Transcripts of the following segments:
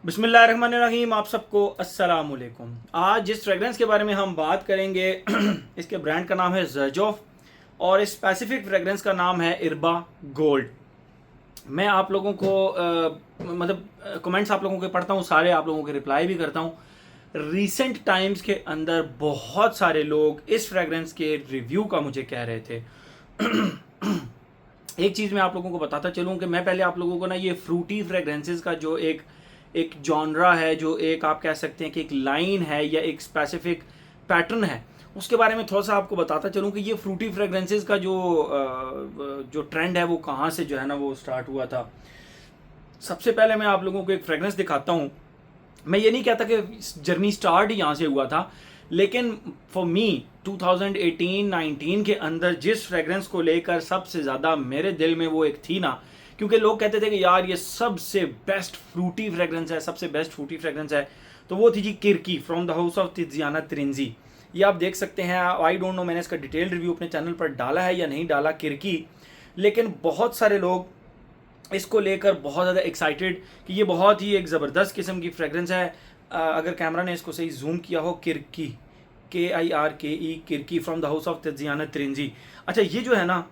बिस्मिल्लाहिर्रहमानिर्रहीम। आप सबको अस्सलाम वालेकुम। आज जिस फ्रेगरेंस के बारे में हम बात करेंगे इसके ब्रांड का नाम है ज़र्जॉफ और इस स्पेसिफिक फ्रेगरेंस का नाम है इरबा गोल्ड। मैं आप लोगों को कमेंट्स आप लोगों के पढ़ता हूँ, सारे आप लोगों के रिप्लाई भी करता हूँ। रीसेंट टाइम्स के अंदर बहुत सारे लोग इस फ्रेगरेंस के रिव्यू का मुझे कह रहे थे। एक चीज़ मैं आप लोगों को बताता चलूँ कि मैं पहले आप लोगों को ना ये फ्रूटी फ्रेगरेंसेस का जो एक एक जॉनरा है, जो एक आप कह सकते हैं कि एक लाइन है या एक स्पेसिफिक पैटर्न है, उसके बारे में थोड़ा सा आपको बताता चलूँ कि ये फ्रूटी फ्रेगरेंसेस का जो ट्रेंड है वो कहाँ से जो है ना वो स्टार्ट हुआ था। सबसे पहले मैं आप लोगों को एक फ्रेगरेंस दिखाता हूँ। मैं ये नहीं कहता कि जर्नी स्टार्ट ही यहाँ से हुआ था, लेकिन फॉर मी 2018-19 के अंदर जिस फ्रेगरेंस को लेकर सबसे ज़्यादा मेरे दिल में वो एक थी ना, क्योंकि लोग कहते थे कि यार ये सबसे बेस्ट फ्रूटी फ्रेगरेंस है, सबसे बेस्ट फ्रूटी फ्रेगरेंस है, तो वो थी जी किरकी from the house of Tiziana त्रिंजी। ये आप देख सकते हैं। आई डोंट नो मैंने इसका डिटेल रिव्यू अपने चैनल पर डाला है या नहीं डाला किरकी, लेकिन बहुत सारे लोग इसको लेकर बहुत ज़्यादा एक्साइटेड कि ये बहुत ही एक ज़बरदस्त किस्म की फ्रेगरेंस है। अगर कैमरा ने इसको सही जूम किया हो, Kirke KIRKE Kirke from the house of Tiziana Terenzi. अच्छा, ये जो है ना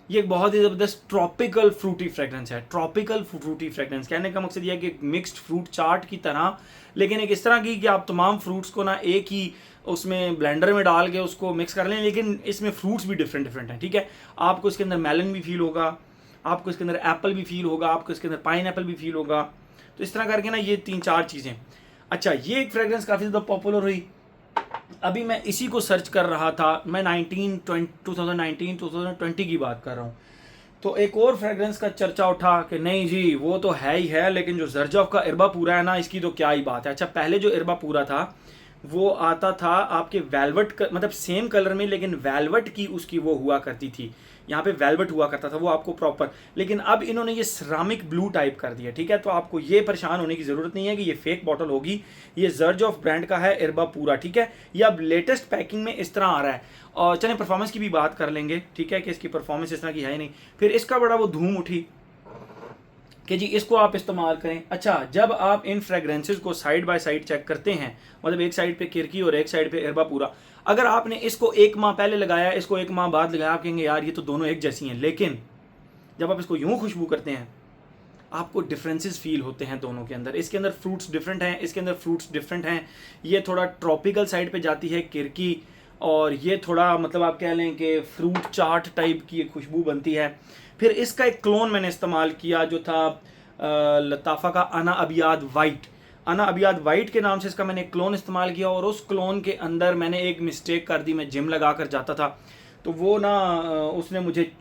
ये एक बहुत ही ज़बरदस्त ट्रॉपिकल फ्रूटी फ्रेगरेंस है। ट्रॉपिकल फ्रूटी फ्रेगरेंस कहने का मकसद यह है कि एक मिक्स्ड फ्रूट चाट की तरह, लेकिन एक इस तरह की कि आप तमाम फ्रूट्स को ना एक ही उसमें ब्लेंडर में डाल के उसको मिक्स कर लें, लेकिन इसमें फ्रूट्स भी डिफरेंट डिफरेंट हैं। ठीक है, आपको इसके अंदर मेलन भी फील होगा, आपको इसके अंदर एप्पल भी फील होगा, आपको इसके अंदर पाइन एप्पल भी फील होगा। तो इस तरह करके ना ये 3-4 चीज़ें। अच्छा, ये एक फ्रेगरेंस काफ़ी ज़्यादा पॉपुलर हुई। अभी मैं इसी को सर्च कर रहा था, मैं 2019-2020 की बात कर रहा हूँ, तो एक और फ्रेगरेंस का चर्चा उठा कि नहीं जी वो तो है ही है, लेकिन जो ज़र्जॉफ का इरबा पूरा है ना, इसकी तो क्या ही बात है। अच्छा, पहले जो इरबा पूरा था वो आता था आपके वेलवेट मतलब सेम कलर में, लेकिन वेलवेट की उसकी वो हुआ करती थी, यहाँ पे वेलवेट हुआ करता था वो आपको प्रॉपर। लेकिन अब इन्होंने ये सिरामिक ब्लू टाइप कर दिया। ठीक है, तो आपको ये परेशान होने की ज़रूरत नहीं है कि ये फेक बॉटल होगी। ये ज़र्जॉफ ब्रांड का है इरबा पूरा। ठीक है, ये अब लेटेस्ट पैकिंग में इस तरह आ रहा है। और चलें परफॉर्मेंस की भी बात कर लेंगे। ठीक है, कि इसकी परफॉर्मेंस इस तरह की है ही नहीं। फिर इसका बड़ा वो धूम उठी कि जी इसको आप इस्तेमाल करें। अच्छा, जब आप इन फ्रेगरेंसेस को साइड बाय साइड चेक करते हैं, मतलब एक साइड पे किरकी और एक साइड पे इरबा पूरा, अगर आपने इसको 1 माह पहले लगाया, इसको 1 माह बाद लगाया, आप कहेंगे यार ये तो दोनों एक जैसी हैं। लेकिन जब आप इसको यूं खुशबू करते हैं, आपको डिफरेंसेस फील होते हैं दोनों के अंदर। इसके अंदर फ्रूट्स डिफरेंट हैं, इसके अंदर फ्रूट्स डिफरेंट हैं। ये थोड़ा ट्रॉपिकल साइड पे जाती है किरकी, और ये थोड़ा मतलब आप कह लें कि फ्रूट चाट टाइप की एक खुशबू बनती है। फिर इसका एक क्लोन मैंने इस्तेमाल किया जो था लताफ़ा का अना अबियाद वाइट। अना अबियाद वाइट के नाम से इसका मैंने एक क्लोन इस्तेमाल किया, और उस क्लोन के अंदर मैंने एक मिस्टेक कर दी। मैं जिम लगा कर जाता था, तो वो ना उसने मुझे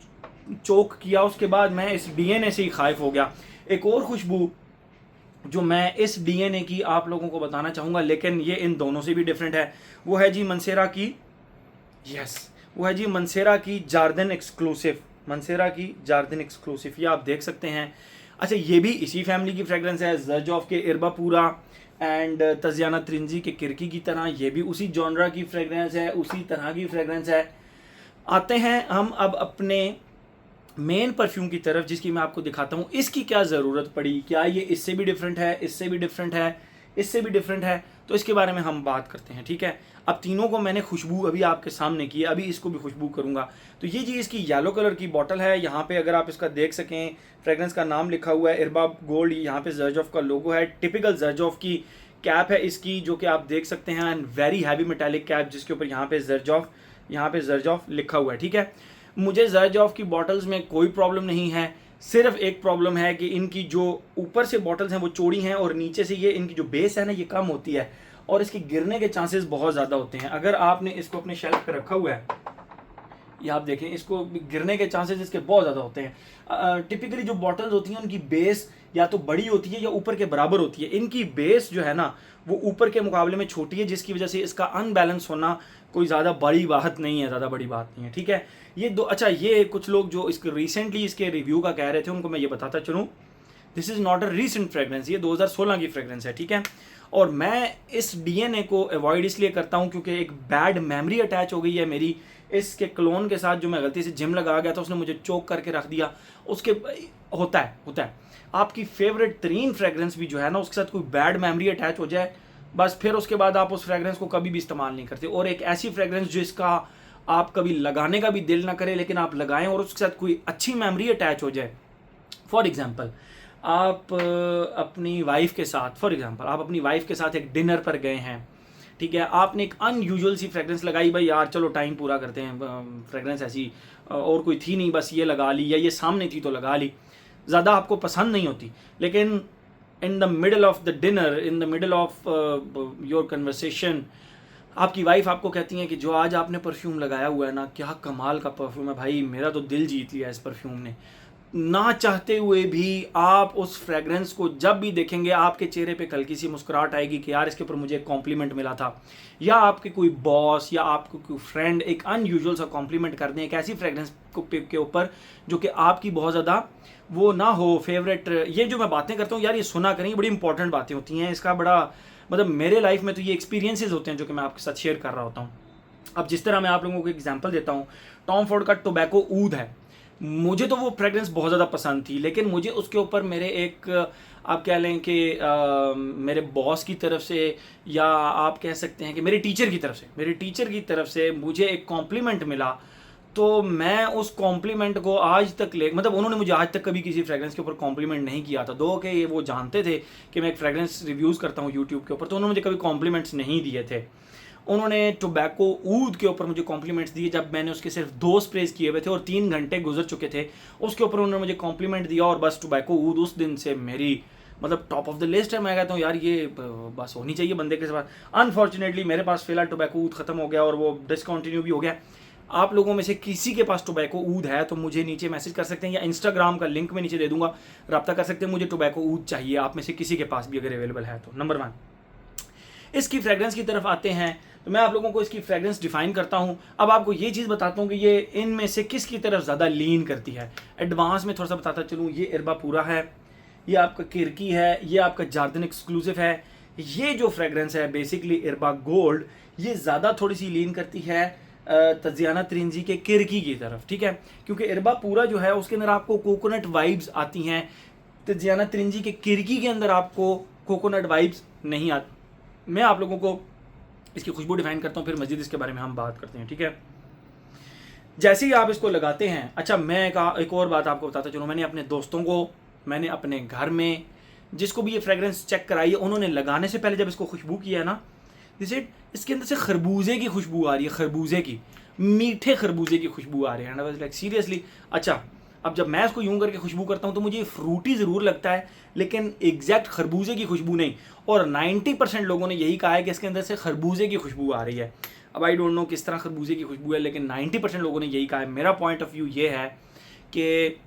चोक किया। उसके बाद मैं इस DNA से ही खाइफ हो गया। एक और खुशबू जो मैं इस DNA की आप लोगों को बताना चाहूँगा, लेकिन ये इन दोनों से भी डिफरेंट है, वो है जी मंसेरा की, वो है जी मंसेरा की जार्दन एक्सक्लूसिव। मंसेरा की जार्दन एक्सक्लूसिव, ये आप देख सकते हैं। अच्छा, ये भी इसी फैमिली की फ्रेगरेंस है, ज़र्जॉफ के इरबा पूरा एंड तजियाना त्रिंजी के किरकी की तरह। ये भी उसी जॉनरा की फ्रेगरेंस है, उसी तरह की फ्रेगरेंस है। आते हैं हम अब अपने मेन परफ्यूम की तरफ, जिसकी मैं आपको दिखाता हूँ। इसकी क्या ज़रूरत पड़ी, क्या ये इससे भी डिफरेंट है, इससे भी डिफरेंट है, इससे भी डिफरेंट है, तो इसके बारे में हम बात करते हैं। ठीक है, अब तीनों को मैंने खुशबू अभी आपके सामने की है, अभी इसको भी खुशबू करूँगा। तो ये जी इसकी येलो कलर की बॉटल है। यहाँ पे अगर आप इसका देख सकें, फ्रेगरेंस का नाम लिखा हुआ है इरबा गोल्ड, यहाँ पे ज़र्जॉफ का लोगो है। टिपिकल ज़र्जॉफ की कैप है इसकी, जो कि आप देख सकते हैं, and very heavy metallic cap, जिसके ऊपर यहाँ पे ज़र्जॉफ लिखा हुआ है। ठीक है, मुझे ज़र्जॉफ की बॉटल्स में कोई प्रॉब्लम नहीं है। सिर्फ एक प्रॉब्लम है कि इनकी जो ऊपर से बॉटल्स हैं वो चौड़ी हैं, और नीचे से ये इनकी जो बेस है ना ये कम होती है, और इसके गिरने के चांसेस बहुत ज़्यादा होते हैं। अगर आपने इसको अपने शेल्फ पे रखा हुआ है, ये आप देखें, इसको गिरने के चांसेस इसके बहुत ज़्यादा होते हैं। टिपिकली जो बॉटल्स होती हैं उनकी बेस या तो बड़ी होती है या ऊपर के बराबर होती है। इनकी बेस जो है ना वो ऊपर के मुकाबले में छोटी है, जिसकी वजह से इसका अनबैलेंस होना कोई ज़्यादा बड़ी बात नहीं है, ज़्यादा बड़ी बात नहीं है। ठीक है, ये दो। अच्छा, ये कुछ लोग जो इसके रिसेंटली इसके रिव्यू का कह रहे थे, उनको मैं ये बताता चलूँ, this is not a recent fragrance, ये 2016 की फ्रेगरेंस है। ठीक है, और मैं इस DNA को अवॉइड इसलिए करता हूँ क्योंकि एक बैड मेमोरी अटैच हो गई है मेरी इसके क्लोन के साथ, जो मैं गलती से जिम लगा गया था, उसने मुझे चोक करके रख दिया। उसके होता है आपकी फेवरेट तरीन फ्रेगरेंस भी जो है ना उसके साथ कोई बैड मेमोरी अटैच हो जाए, बस फिर उसके बाद आप उस फ्रेगरेंस को कभी भी इस्तेमाल नहीं करते। और एक ऐसी फ्रेगरेंस जिसका आप कभी लगाने का भी दिल ना करे लेकिन आप लगाएं और उसके साथ कोई अच्छी मेमोरी अटैच हो जाए। फॉर एग्जाम्पल आप अपनी वाइफ के साथ एक डिनर पर गए हैं, ठीक है, आपने एक अनयूजुअल सी फ्रेगरेंस लगाई, भाई यार चलो टाइम पूरा करते हैं, फ्रेगरेंस ऐसी और कोई थी नहीं, बस ये लगा ली, या ये सामने थी तो लगा ली, ज़्यादा आपको पसंद नहीं होती, लेकिन in the middle of the dinner, in the middle of your conversation, आपकी वाइफ आपको कहती है कि जो आज आपने परफ्यूम लगाया हुआ है ना, क्या कमाल का परफ्यूम है भाई, मेरा तो दिल जीत लिया इस परफ्यूम ने। ना चाहते हुए भी आप उस फ्रेगरेंस को जब भी देखेंगे आपके चेहरे पे हल्की सी मुस्कुराहट आएगी कि यार इसके ऊपर मुझे एक कॉम्प्लीमेंट मिला था, या आपके कोई बॉस या आपको कोई फ्रेंड एक अनयूजुअल सा कॉम्प्लीमेंट कर दें एक ऐसी फ्रेगरेंस के ऊपर जो कि आपकी बहुत ज़्यादा वो ना हो फेवरेट। ये जो मैं बातें करता हूँ यार, ये सुना करें, बड़ी इंपॉर्टेंट बातें होती हैं, इसका बड़ा मतलब मेरे लाइफ में तो ये एक्सपीरियंसेस होते हैं जो कि मैं आपके साथ शेयर कर रहा होता हूँ। अब जिस तरह मैं आप लोगों को एग्जांपल देता हूँ, टॉम फोर्ड का टोबैको ऊद है, मुझे तो वो फ्रेगरेंस बहुत ज़्यादा पसंद थी, लेकिन मुझे उसके ऊपर मेरे एक आप कह लें कि मेरे बॉस की तरफ से, या आप कह सकते हैं कि मेरे टीचर की तरफ से मुझे एक कॉम्प्लीमेंट मिला, तो मैं उस कॉम्प्लीमेंट को आज तक मतलब उन्होंने मुझे आज तक कभी किसी फ्रेगरेंस के ऊपर कॉम्प्लीमेंट नहीं किया था, दो कि वो जानते थे कि मैं एक फ्रेगरेंस रिव्यूज़ करता हूँ यूट्यूब के ऊपर, तो उन्होंने मुझे कभी कॉम्प्लीमेंट्स नहीं दिए थे। उन्होंने टोबैको ऊद के ऊपर मुझे कॉम्प्लीमेंट्स दिए जब मैंने उसके सिर्फ 2 स्प्रेज किए हुए थे और 3 घंटे गुजर चुके थे, उसके ऊपर उन्होंने मुझे कॉम्प्लीमेंट दिया, और बस टोबैको ऊद उस दिन से मेरी मतलब टॉप ऑफ द लिस्ट है। मैं कहता हूँ यार ये बस होनी चाहिए बंदे के पास। अनफॉर्चुनेटली मेरे पास फिलहाल टोबैको ऊद ख़त्म हो गया और वो डिसकंटिन्यू भी हो गया। आप लोगों में से किसी के पास टोबैको ऊद है तो मुझे नीचे मैसेज कर सकते हैं, या इंस्टाग्राम का लिंक मैं नीचे दे दूंगा, रब्ता कर सकते हैं। मुझे टोबैको ऊद चाहिए, आप में से किसी के पास भी अगर अवेलेबल है तो। नंबर 1, इसकी फ्रेगरेंस की तरफ आते हैं तो मैं आप लोगों को इसकी फ्रेगरेंस डिफाइन करता हूं। अब आपको ये चीज़ बताता हूं कि ये इनमें से किसकी तरफ ज़्यादा लीन करती है। एडवांस में थोड़ा सा बताता चलूँ, ये इरबा पूरा है, ये आपका किरकी है, ये आपका जार्दन एक्सक्लूसिव है। ये जो फ्रेगरेंस है बेसिकली इरबा गोल्ड, ये ज़्यादा थोड़ी सी लीन करती है तजियाना त्रिंजी के किरकी की तरफ, ठीक है, क्योंकि इरबा पूरा जो है उसके अंदर आपको कोकोनट वाइब्स आती हैं, तजियाना त्रिंजी के किरकी के अंदर आपको कोकोनट वाइब्स नहीं आती। मैं आप लोगों को इसकी खुशबू डिफाइन करता हूँ, फिर मजीद इसके बारे में हम बात करते हैं, ठीक है। जैसे ही आप इसको लगाते हैं, अच्छा मैं एक और बात आपको बताता चलूँ, मैंने अपने दोस्तों को, मैंने अपने घर में जिसको भी ये फ्रेगरेंस चेक कराई है, उन्होंने लगाने से पहले जब इसको खुशबू किया है ना, जैसे इसके अंदर से खरबूजे की खुशबू आ रही है, खरबूजे की, मीठे खरबूजे की खुशबू आ रही है, लाइक सीरियसली। अच्छा अब जब मैं इसको यूं करके खुशबू करता हूं तो मुझे फ्रूटी ज़रूर लगता है, लेकिन एग्जैक्ट खरबूजे की खुशबू नहीं। और 90% लोगों ने यही कहा है कि इसके अंदर से खरबूजे की खुशबू आ रही है। अब आई डोंट नो किस तरह खरबूजे की खुशबू है, लेकिन 90% लोगों ने यही कहा है। मेरा पॉइंट ऑफ व्यू ये है कि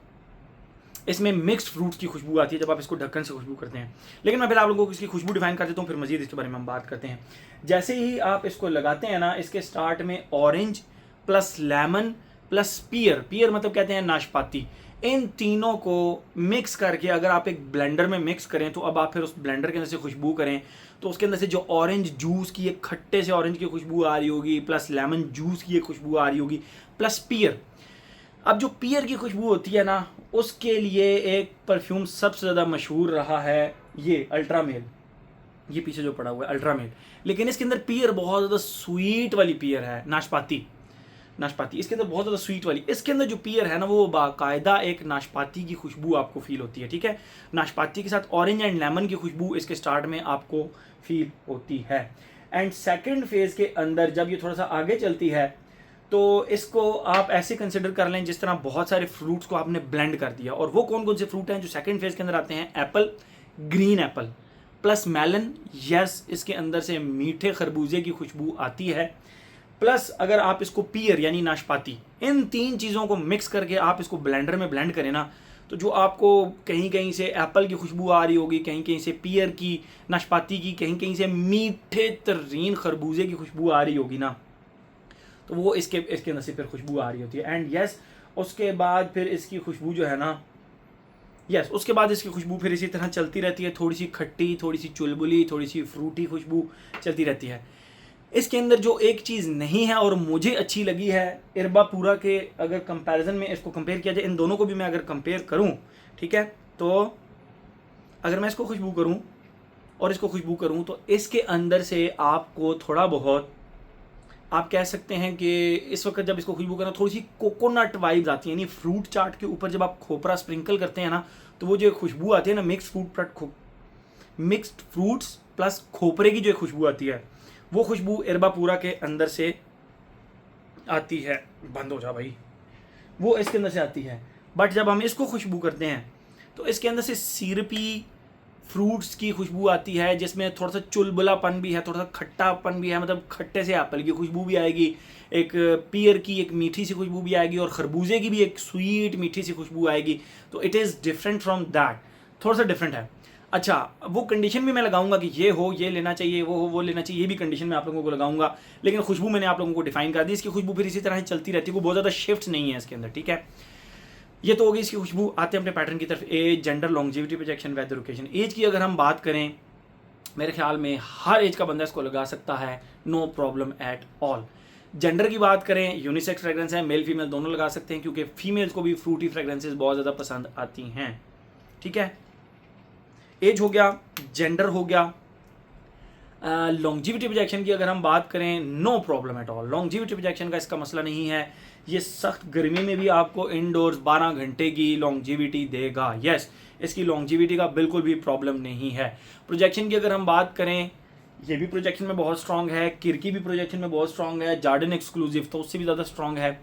इसमें मिक्स्ड फ्रूट्स की खुशबू आती है जब आप इसको ढक्कन से खुशबू करते हैं। लेकिन मैं फिर आप लोगों को इसकी खुशबू डिफाइन कर देता हूँ, फिर मजीद इसके बारे में हम बात करते हैं। जैसे ही आप इसको लगाते हैं ना, इसके स्टार्ट में ऑरेंज प्लस लेमन प्लस पियर मतलब कहते हैं नाशपाती, इन तीनों को मिक्स करके अगर आप एक ब्लेंडर में मिक्स करें, तो अब आप फिर उस ब्लेंडर के अंदर से खुशबू करें तो उसके अंदर से जो ऑरेंज जूस की एक खट्टे से ऑरेंज की खुशबू आ रही होगी, प्लस लेमन जूस की एक खुशबू आ रही होगी, प्लस पियर। अब जो पियर की खुशबू होती है ना, उसके लिए एक परफ्यूम सबसे ज़्यादा मशहूर रहा है, ये अल्ट्रामेल, ये पीछे जो पड़ा हुआ है अल्ट्रामेल। लेकिन इसके अंदर पियर बहुत ज़्यादा स्वीट वाली पियर है, नाशपाती इसके अंदर बहुत ज़्यादा स्वीट वाली। इसके अंदर जो पियर है ना, वो बाकायदा एक नाशपाती की खुशबू आपको फील होती है, ठीक है। नाशपाती के साथ ऑरेंज एंड लेमन की खुशबू इसके स्टार्ट में आपको फील होती है। एंड सेकेंड फेज के अंदर जब ये थोड़ा सा आगे चलती है, तो इसको आप ऐसे कंसिडर कर लें जिस तरह बहुत सारे फ्रूट्स को आपने ब्लेंड कर दिया। और वो कौन कौन से फ्रूट हैं जो सेकंड फेज के अंदर आते हैं? Apple, green apple plus melon, yes इसके अंदर से मीठे खरबूजे की खुशबू आती है, प्लस अगर आप इसको पियर यानी नाशपाती, इन तीन चीज़ों को मिक्स करके आप इसको ब्लेंडर में ब्लेंड करें ना, तो जो आपको कहीं कहीं से एप्पल की खुशबू आ रही होगी, कहीं कहीं से पियर की, नाशपाती की, कहीं कहीं से मीठे तरीन खरबूजे की खुशबू आ रही होगी ना, तो वो इसके अंदर से फिर खुशबू आ रही होती है। एंड यस उसके बाद फिर इसकी खुशबू जो है ना, उसके बाद इसकी खुशबू फिर इसी तरह चलती रहती है, थोड़ी सी खट्टी, थोड़ी सी चुलबुली, थोड़ी सी फ्रूटी खुशबू चलती रहती है। इसके अंदर जो एक चीज़ नहीं है और मुझे अच्छी लगी है, इरबा पूरा के अगर कंपैरिजन में इसको कंपेयर किया जाए, इन दोनों को भी मैं अगर कंपेयर करूं, ठीक है, तो अगर मैं इसको खुशबू करूँ और इसको खुशबू करूँ तो इसके अंदर से आपको थोड़ा बहुत, आप कह सकते हैं कि इस वक्त जब इसको खुशबू करना थोड़ी सी कोकोनट वाइब्स आती हैं, यानी फ्रूट चाट के ऊपर जब आप खोपरा स्प्रिंकल करते हैं ना, तो वो जो खुशबू आती है ना, मिक्स्ड फ्रूट्स प्लस खोपरे की जो खुशबू आती है, वो खुशबू इरबा पूरा के अंदर से आती है। बंद हो जा भाई। वो इसके अंदर से आती है। बट जब हम इसको खुशबू करते हैं तो इसके अंदर से सिरपी फ्रूट्स की खुशबू आती है, जिसमें थोड़ा सा चुलबुलापन भी है, थोड़ा सा खट्टापन भी है, मतलब खट्टे से एप्पल की खुशबू भी आएगी, एक पीयर की एक मीठी सी खुशबू भी आएगी, और खरबूजे की भी एक स्वीट मीठी सी खुशबू आएगी। तो it is different from that, थोड़ा सा डिफरेंट है। अच्छा, वो कंडीशन भी मैं लगाऊंगा कि ये हो, ये लेना चाहिए, वो हो, वो लेना चाहिए, ये भी कंडीशन मैं आप लोगों को लगाऊंगा, लेकिन खुशबू मैंने आप लोगों को डिफाइन कर दी। इसकी खुशबू फिर इसी तरह चलती रहती है, वो बहुत ज़्यादा शिफ्ट नहीं है इसके अंदर, ठीक है। ये तो होगी इसकी खुशबू। आते हैं अपने पैटर्न की तरफ। Age, gender, longevity, projection, weather, occasion. Age की अगर हम बात करें, मेरे ख्याल में हर एज का बंदा इसको लगा सकता है, no problem at all. Gender की बात करें, यूनिसेक्स फ्रेग्रेंस है, मेल फीमेल दोनों लगा सकते हैं, क्योंकि फीमेल्स को भी फ्रूटी फ्रेग्रेंसेस बहुत ज़्यादा पसंद आती हैं, ठीक है। एज हो गया, जेंडर हो गया। लॉन्जिविटी प्रोजेक्शन की अगर हम बात करें, no problem at all. Longevity projection का इसका मसला नहीं है, ये सख्त गर्मी में भी आपको इनडोर्स 12 घंटे की लॉन्जिविटी देगा। यस, इसकी लॉन्जिविटी का बिल्कुल भी प्रॉब्लम नहीं है। प्रोजेक्शन की अगर हम बात करें, ये भी प्रोजेक्शन में बहुत स्ट्रॉन्ग है, किरकी भी प्रोजेक्शन में बहुत स्ट्रॉन्ग है, जार्डन एक्सक्लूसिव तो उससे भी ज़्यादा स्ट्रॉन्ग है।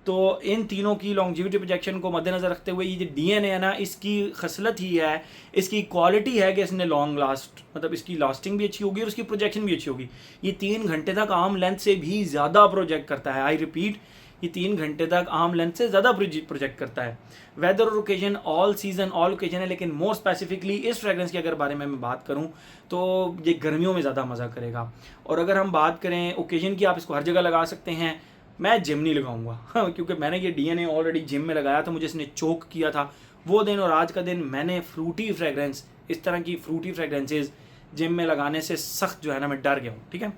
तो इन तीनों की लॉन्जिविटी प्रोजेक्शन को मद्देनज़र रखते हुए, ये जो डीएनए है ना, इसकी खसलत ही है, इसकी क्वालिटी है कि इसने लॉन्ग लास्ट, मतलब इसकी लास्टिंग भी अच्छी होगी और इसकी प्रोजेक्शन भी अच्छी होगी। ये 3 घंटे तक आम लेंथ से भी ज़्यादा प्रोजेक्ट करता है। आई रिपीट, ये 3 घंटे तक आम लेंथ से ज़्यादा प्रोजेक्ट करता है। वेदर और occasion, all season all occasion है, लेकिन मोर स्पेसिफिकली इस फ्रेग्रेंस के अगर बारे में मैं बात करूं तो ये गर्मियों में ज़्यादा मज़ा करेगा। और अगर हम बात करें ओकेजन की, आप इसको हर जगह लगा सकते हैं। मैं जिम नहीं लगाऊंगा क्योंकि मैंने ये डीएनए ऑलरेडी जिम में लगाया था, मुझे इसने चोक किया था वो दिन, और आज का दिन मैंने फ्रूटी फ्रेग्रेंस, इस तरह की फ्रूटी फ्रेग्रेंसेज जिम में लगाने से सख्त जो है ना, मैं डर गया हूँ, ठीक है।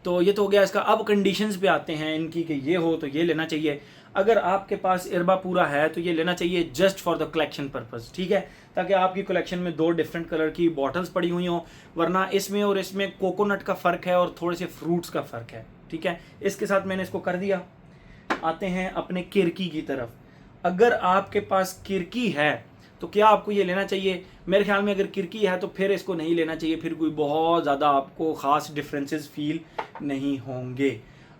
तो ये तो हो गया इसका। अब कंडीशंस पे आते हैं इनकी कि ये हो तो ये लेना चाहिए। अगर आपके पास इरबा पूरा है तो ये लेना चाहिए just for the collection purpose, ठीक है, ताकि आपकी कलेक्शन में 2 डिफरेंट कलर की बॉटल्स पड़ी हुई हों, वरना इसमें और इसमें कोकोनट का फ़र्क है और थोड़े से फ्रूट्स का फ़र्क है, ठीक है। इसके साथ मैंने इसको कर दिया। आते हैं अपने किरकी की तरफ। अगर आपके पास किरकी है तो क्या आपको ये लेना चाहिए? मेरे ख्याल में अगर किरकी है तो फिर इसको नहीं लेना चाहिए, फिर कोई बहुत ज़्यादा आपको ख़ास डिफरेंसेस फील नहीं होंगे।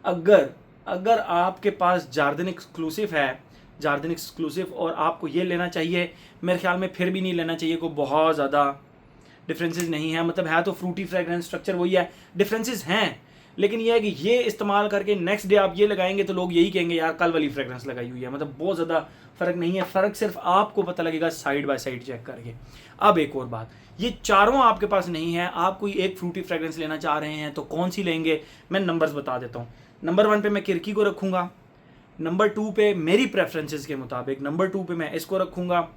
अगर आपके पास जार्डन एक्सक्लूसिव है, जार्डन एक्सक्लूसिव, और आपको ये लेना चाहिए, मेरे ख्याल में फिर भी नहीं लेना चाहिए, कोई बहुत ज़्यादा डिफरेंसेस नहीं है। मतलब है तो फ्रूटी फ्रेग्रेंस, स्ट्रक्चर वही है, डिफरेंसेस हैं, लेकिन ये है कि ये इस्तेमाल करके नेक्स्ट डे आप ये लगाएंगे तो लोग यही कहेंगे यार कल वाली फ्रेग्रेंस लगाई हुई है। मतलब बहुत ज़्यादा फ़र्क नहीं है, फ़र्क सिर्फ आपको पता लगेगा साइड बाय साइड चेक करके। अब एक और बात, ये चारों आपके पास नहीं है, आप कोई एक फ्रूटी फ्रेग्रेंस लेना चाह रहे हैं तो कौन सी लेंगे? मैं नंबर्स बता देता हूँ। नंबर 1 पे मैं किरकी को रखूँगा, नंबर 2 पे मेरी प्रेफरेंसेस के मुताबिक, नंबर 2 पे मैं इसको रखूँगा,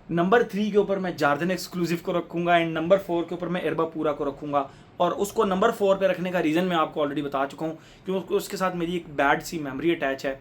नंबर 3 के ऊपर मैं जार्डन एक्सक्लूसिव को रखूँगा, एंड नंबर 4 के ऊपर मैं इरबा पूरा को रखूँगा। और उसको नंबर 4 पे रखने का रीज़न मैं आपको ऑलरेडी बता चुका हूँ, क्योंकि उसके साथ मेरी एक बैड सी मेमोरी अटैच है,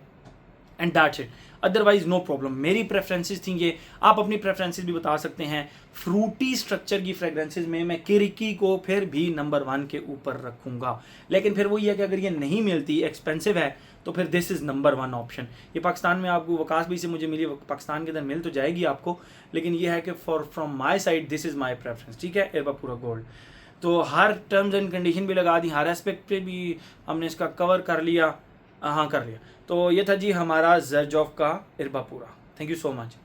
and that's it. Otherwise no problem. मेरी प्रेफरेंसेस थी ये, आप अपनी प्रेफरेंसेस भी बता सकते हैं। फ्रूटी स्ट्रक्चर की फ्रेग्रेंसेस में मैं किरकी को फिर भी नंबर 1 के ऊपर रखूँगा, लेकिन फिर वही है कि अगर ये नहीं मिलती, एक्सपेंसिव है, तो फिर दिस इज़ नंबर 1 ऑप्शन। ये पाकिस्तान में आपको वकास भी से मुझे मिली, पाकिस्तान के अंदर मिल तो जाएगी आपको, लेकिन ये है कि from my side this is my preference, ठीक है। इरबा पूरा गोल्ड। तो हर टर्म्स एंड कंडीशन भी लगा दी, हर एस्पेक्ट पे भी हमने इसका कवर कर लिया, हाँ कर लिया। तो ये था जी हमारा ज़र्जॉफ का इरबा पूरा। Thank you so much.